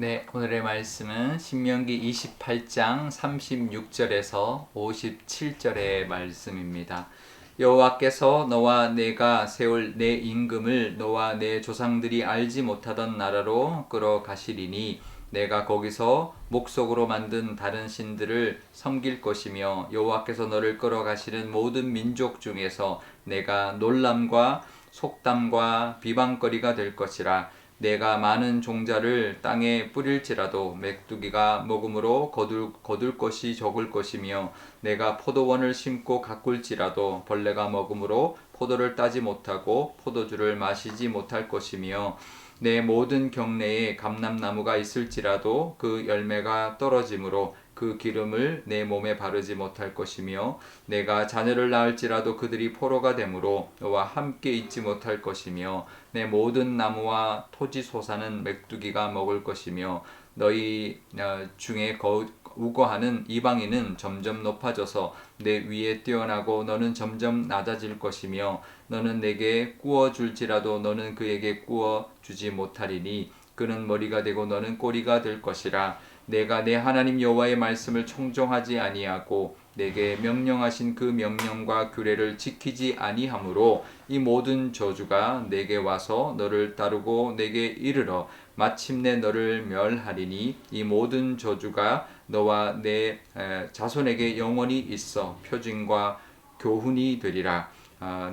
네, 오늘의 말씀은 신명기 28장 36절에서 57절의 말씀입니다. 여호와께서 너와 내가 세울 내 임금을 너와 내 조상들이 알지 못하던 나라로 끌어가시리니 내가 거기서 목석으로 만든 다른 신들을 섬길 것이며 여호와께서 너를 끌어가시는 모든 민족 중에서 내가 놀람과 속담과 비방거리가 될 것이라. 내가 많은 종자를 땅에 뿌릴지라도 메뚜기가 먹음으로 거둘 것이 적을 것이며 내가 포도원을 심고 가꿀지라도 벌레가 먹음으로 포도를 따지 못하고 포도주를 마시지 못할 것이며 내 모든 경내에 감람나무가 있을지라도 그 열매가 떨어지므로 그 기름을 내 몸에 바르지 못할 것이며 내가 자녀를 낳을지라도 그들이 포로가 되므로 너와 함께 있지 못할 것이며 내 모든 나무와 토지 소사는 메뚜기가 먹을 것이며 너희 중에 우거하는 이방인은 점점 높아져서 내 위에 뛰어나고 너는 점점 낮아질 것이며 너는 내게 구워 줄지라도 너는 그에게 구워 주지 못하리니 그는 머리가 되고 너는 꼬리가 될 것이라. 내가 내 하나님 여호와의 말씀을 청종하지 아니하고 내게 명령하신 그 명령과 규례를 지키지 아니하므로 이 모든 저주가 내게 와서 너를 따르고 내게 이르러 마침내 너를 멸하리니 이 모든 저주가 너와 내 자손에게 영원히 있어 표징과 교훈이 되리라.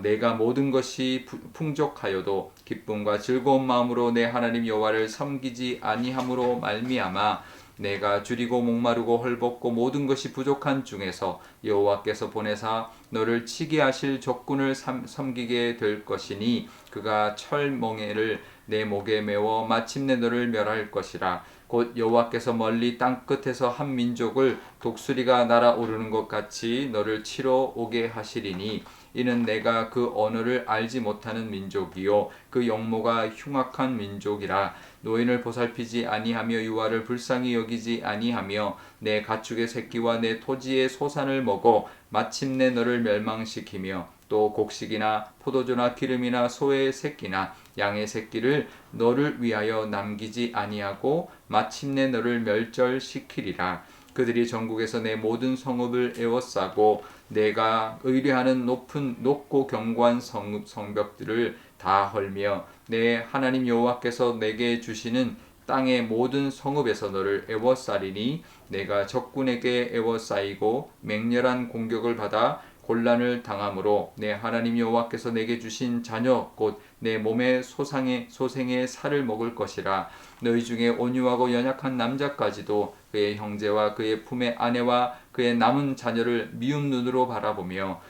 내가 모든 것이 풍족하여도 기쁨과 즐거운 마음으로 내 하나님 여호와를 섬기지 아니함으로 말미암아 내가 줄이고 목마르고 헐벗고 모든 것이 부족한 중에서 여호와께서 보내사 너를 치게 하실 적군을 섬기게 될 것이니 그가 철멍에를 내 목에 메워 마침내 너를 멸할 것이라. 곧 여호와께서 멀리 땅 끝에서 한 민족을 독수리가 날아오르는 것 같이 너를 치러 오게 하시리니 이는 내가 그 언어를 알지 못하는 민족이요 그 영모가 흉악한 민족이라. 노인을 보살피지 아니하며 유아를 불쌍히 여기지 아니하며 내 가축의 새끼와 내 토지의 소산을 먹어 마침내 너를 멸망시키며 또 곡식이나 포도주나 기름이나 소의 새끼나 양의 새끼를 너를 위하여 남기지 아니하고 마침내 너를 멸절시키리라. 그들이 전국에서 내 모든 성읍을 에워싸고 내가 의뢰하는 높고 견고한 성벽들을 다 헐며 내 하나님 여호와께서 내게 주시는 땅의 모든 성읍에서 너를 에워싸리니 내가 적군에게 에워싸이고 맹렬한 공격을 받아 곤란을 당함으로 내 하나님 여호와께서 내게 주신 자녀 곧 내 몸의 소생의 살을 먹을 것이라. 너희 중에 온유하고 연약한 남자까지도 그의 형제와 그의 품의 아내와 그의 남은 자녀를 미운 눈으로 바라보며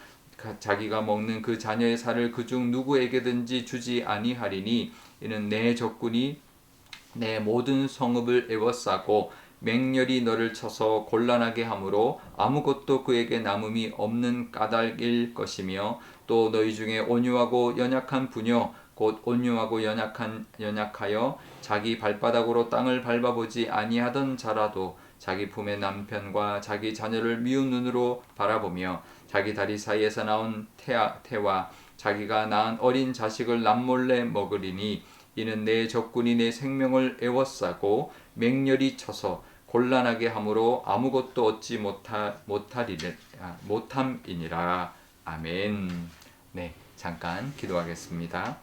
자기가 먹는 그 자녀의 살을 그중 누구에게든지 주지 아니하리니 이는 내 적군이 내 모든 성읍을 에워싸고 맹렬히 너를 쳐서 곤란하게 하므로 아무것도 그에게 남음이 없는 까닭일 것이며 또 너희 중에 온유하고 연약한 부녀 곧 온유하고 연약하여 자기 발바닥으로 땅을 밟아보지 아니하던 자라도 자기 품의 남편과 자기 자녀를 미운 눈으로 바라보며 자기 다리 사이에서 나온 태와 자기가 낳은 어린 자식을 남몰래 먹으리니 이는 내 적군이 내 생명을 에워싸고 맹렬히 쳐서 곤란하게 함으로 아무것도 얻지 못함이니라. 아멘. 네, 잠깐 기도하겠습니다.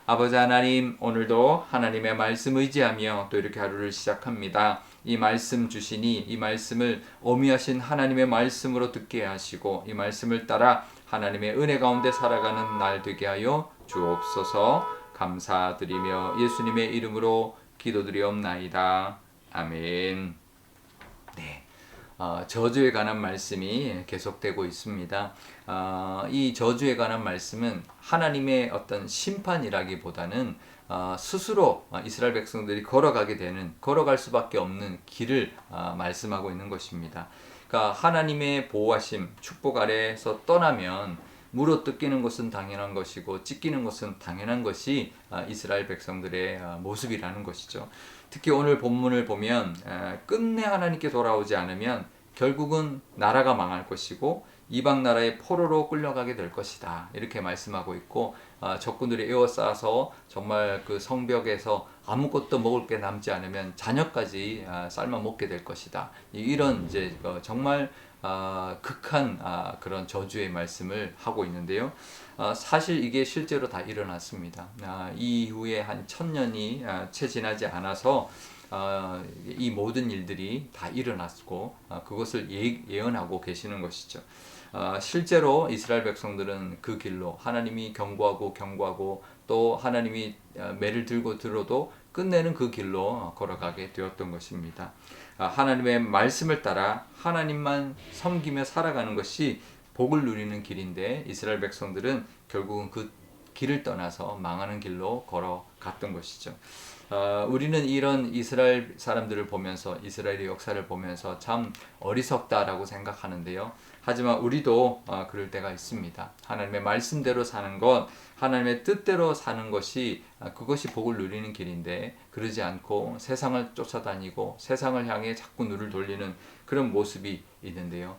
아버지 하나님, 오늘도 하나님의 말씀 의지하며 또 이렇게 하루를 시작합니다. 이 말씀 주시니 이 말씀을 어미하신 하나님의 말씀으로 듣게 하시고 이 말씀을 따라 하나님의 은혜 가운데 살아가는 날 되게 하여 주옵소서. 감사드리며 예수님의 이름으로 기도드리옵나이다. 아멘. 네. 저주에 관한 말씀이 계속되고 있습니다. 이 저주에 관한 말씀은 하나님의 어떤 심판이라기보다는 스스로 이스라엘 백성들이 걸어갈 수밖에 없는 길을 말씀하고 있는 것입니다. 그러니까 하나님의 보호하심, 축복 아래에서 떠나면 물어뜯기는 것은 당연한 것이고 찢기는 것은 당연한 것이 이스라엘 백성들의 모습이라는 것이죠. 특히 오늘 본문을 보면 끝내 하나님께 돌아오지 않으면 결국은 나라가 망할 것이고 이방 나라의 포로로 끌려가게 될 것이다. 이렇게 말씀하고 있고 적군들이 에워싸서 정말 그 성벽에서 아무것도 먹을 게 남지 않으면 자녀까지 삶아 먹게 될 것이다. 이런 이제 정말 극한 그런 저주의 말씀을 하고 있는데요. 사실 이게 실제로 다 일어났습니다. 이후에 한 1000년이 채 지나지 않아서 이 모든 일들이 다 일어났고 그것을 예언하고 계시는 것이죠. 실제로 이스라엘 백성들은 그 길로 하나님이 경고하고 또 하나님이 매를 들고 들어도 끝내는 그 길로 걸어가게 되었던 것입니다. 하나님의 말씀을 따라 하나님만 섬기며 살아가는 것이 복을 누리는 길인데 이스라엘 백성들은 결국은 그 길을 떠나서 망하는 길로 걸어갔던 것이죠. 우리는 이런 이스라엘 사람들을 보면서 이스라엘의 역사를 보면서 참 어리석다라고 생각하는데요. 하지만 우리도 그럴 때가 있습니다. 하나님의 말씀대로 사는 것, 하나님의 뜻대로 사는 것이 그것이 복을 누리는 길인데 그러지 않고 세상을 쫓아다니고 세상을 향해 자꾸 눈을 돌리는 그런 모습이 있는데요.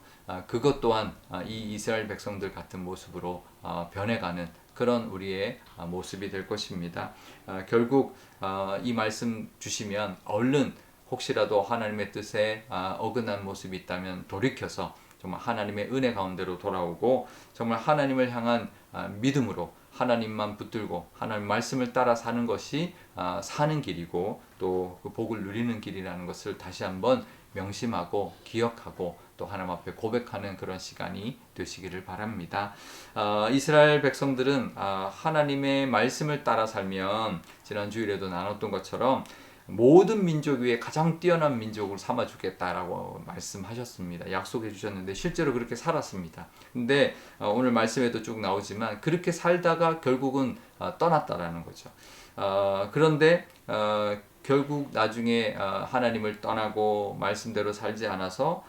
그것 또한 이 이스라엘 백성들 같은 모습으로 변해가는 그런 우리의 모습이 될 것입니다. 결국 이 말씀 주시면 얼른 혹시라도 하나님의 뜻에 어긋난 모습이 있다면 돌이켜서 정말 하나님의 은혜 가운데로 돌아오고 정말 하나님을 향한 믿음으로 하나님만 붙들고 하나님 말씀을 따라 사는 것이 사는 길이고 또 그 복을 누리는 길이라는 것을 다시 한번 명심하고 기억하고 또 하나님 앞에 고백하는 그런 시간이 되시기를 바랍니다. 이스라엘 백성들은 하나님의 말씀을 따라 살면 지난 주일에도 나눴던 것처럼 모든 민족 위에 가장 뛰어난 민족을 삼아 주겠다라고 말씀하셨습니다. 약속해 주셨는데 실제로 그렇게 살았습니다. 근데 오늘 말씀에도 쭉 나오지만 그렇게 살다가 결국은 떠났다라는 거죠. 그런데 결국 나중에 하나님을 떠나고 말씀대로 살지 않아서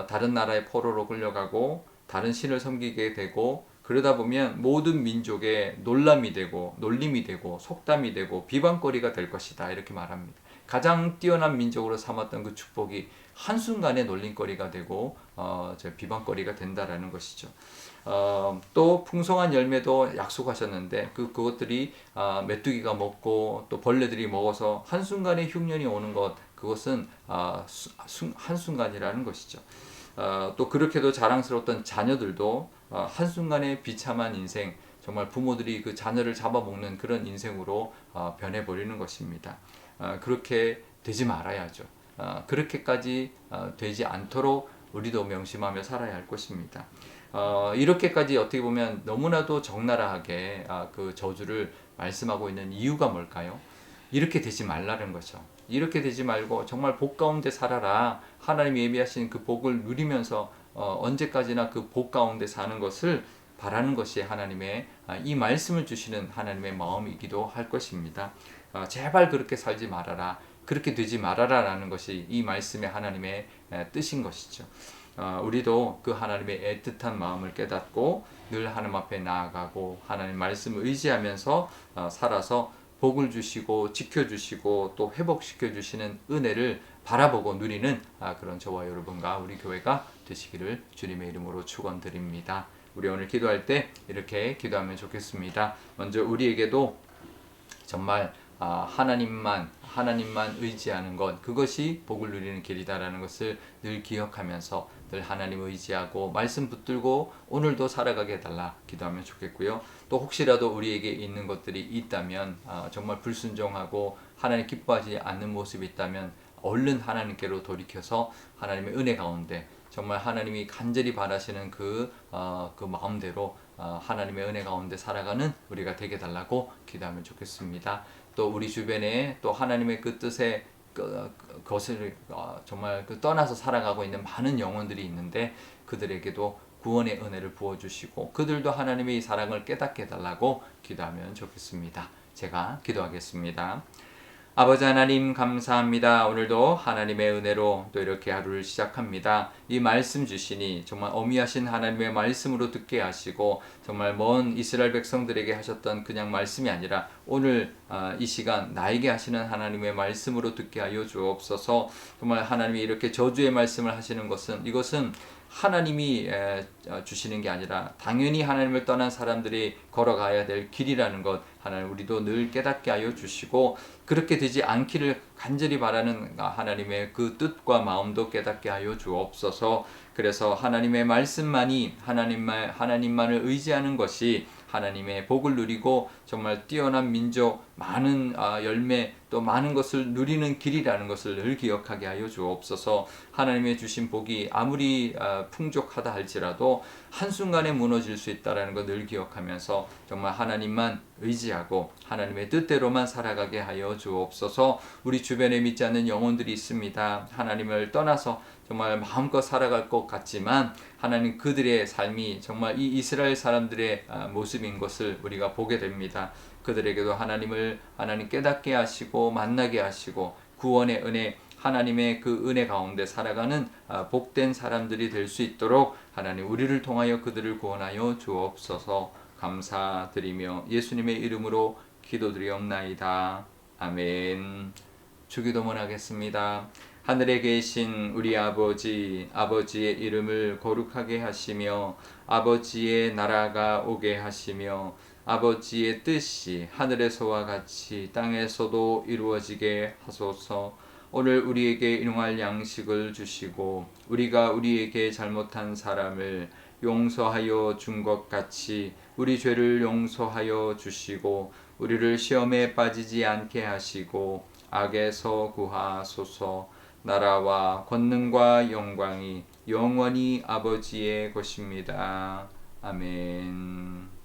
다른 나라의 포로로 끌려가고 다른 신을 섬기게 되고 그러다 보면 모든 민족의 놀람이 되고 놀림이 되고 속담이 되고 비방거리가 될 것이다 이렇게 말합니다. 가장 뛰어난 민족으로 삼았던 그 축복이 한순간에 놀림거리가 되고 비방거리가 된다라는 것이죠. 또 풍성한 열매도 약속하셨는데 그것들이 메뚜기가 먹고 또 벌레들이 먹어서 한순간에 흉년이 오는 것 그것은 한순간이라는 것이죠. 또 그렇게도 자랑스러웠던 자녀들도 한순간에 비참한 인생 정말 부모들이 그 자녀를 잡아먹는 그런 인생으로 변해버리는 것입니다. 그렇게 되지 말아야죠. 그렇게까지 되지 않도록 우리도 명심하며 살아야 할 것입니다. 이렇게까지 어떻게 보면 너무나도 적나라하게 그 저주를 말씀하고 있는 이유가 뭘까요? 이렇게 되지 말라는 거죠. 이렇게 되지 말고 정말 복 가운데 살아라. 하나님이 예비하신 그 복을 누리면서 언제까지나 그 복 가운데 사는 것을 바라는 것이 하나님의 이 말씀을 주시는 하나님의 마음이기도 할 것입니다. 제발 그렇게 살지 말아라. 그렇게 되지 말아라 라는 것이 이 말씀의 하나님의 뜻인 것이죠. 우리도 그 하나님의 애틋한 마음을 깨닫고 늘 하나님 앞에 나아가고 하나님 말씀을 의지하면서 살아서 복을 주시고 지켜주시고 또 회복시켜 주시는 은혜를 바라보고 누리는 그런 저와 여러분과 우리 교회가 되시기를 주님의 이름으로 축원드립니다. 우리 오늘 기도할 때 이렇게 기도하면 좋겠습니다. 먼저 우리에게도 정말 하나님만 의지하는 것 그것이 복을 누리는 길이다라는 것을 늘 기억하면서 늘 하나님 의지하고 말씀 붙들고 오늘도 살아가게 해달라 기도하면 좋겠고요. 또 혹시라도 우리에게 있는 것들이 있다면 정말 불순종하고 하나님 기뻐하지 않는 모습이 있다면 얼른 하나님께로 돌이켜서 하나님의 은혜 가운데 정말 하나님이 간절히 바라시는 그 마음대로 하나님의 은혜 가운데 살아가는 우리가 되게 달라고 기도하면 좋겠습니다. 또 우리 주변에 또 하나님의 그 뜻에 그것을 정말 떠나서 살아가고 있는 많은 영혼들이 있는데 그들에게도 구원의 은혜를 부어주시고 그들도 하나님의 이 사랑을 깨닫게 해달라고 기도하면 좋겠습니다. 제가 기도하겠습니다. 아버지 하나님 감사합니다. 오늘도 하나님의 은혜로 또 이렇게 하루를 시작합니다. 이 말씀 주시니 정말 어미하신 하나님의 말씀으로 듣게 하시고 정말 먼 이스라엘 백성들에게 하셨던 그냥 말씀이 아니라 오늘 이 시간 나에게 하시는 하나님의 말씀으로 듣게 하여 주옵소서. 정말 하나님이 이렇게 저주의 말씀을 하시는 것은 이것은 하나님이 주시는 게 아니라 당연히 하나님을 떠난 사람들이 걸어가야 될 길이라는 것 하나님 우리도 늘 깨닫게 하여 주시고 그렇게 되지 않기를 간절히 바라는 하나님의 그 뜻과 마음도 깨닫게 하여 주옵소서. 그래서 하나님의 말씀만이 하나님만을 의지하는 것이 하나님의 복을 누리고 정말 뛰어난 민족 많은 열매 또 많은 것을 누리는 길이라는 것을 늘 기억하게 하여 주옵소서. 하나님의 주신 복이 아무리 풍족하다 할지라도 한순간에 무너질 수 있다는 것 늘 기억하면서 정말 하나님만 의지하고 하나님의 뜻대로만 살아가게 하여 주옵소서. 우리 주변에 믿지 않는 영혼들이 있습니다. 하나님을 떠나서 정말 마음껏 살아갈 것 같지만 하나님 그들의 삶이 정말 이 이스라엘 사람들의 모습인 것을 우리가 보게 됩니다. 그들에게도 하나님 깨닫게 하시고 만나게 하시고 구원의 은혜 하나님의 그 은혜 가운데 살아가는 복된 사람들이 될 수 있도록 하나님 우리를 통하여 그들을 구원하여 주옵소서. 감사드리며 예수님의 이름으로 기도드리옵나이다. 아멘. 주기도문 하겠습니다. 하늘에 계신 우리 아버지, 아버지의 이름을 거룩하게 하시며 아버지의 나라가 오게 하시며 아버지의 뜻이 하늘에서와 같이 땅에서도 이루어지게 하소서. 오늘 우리에게 일용할 양식을 주시고 우리가 우리에게 잘못한 사람을 용서하여 준 것 같이 우리 죄를 용서하여 주시고 우리를 시험에 빠지지 않게 하시고 악에서 구하소서. 나라와 권능과 영광이 영원히 아버지의 것입니다. 아멘.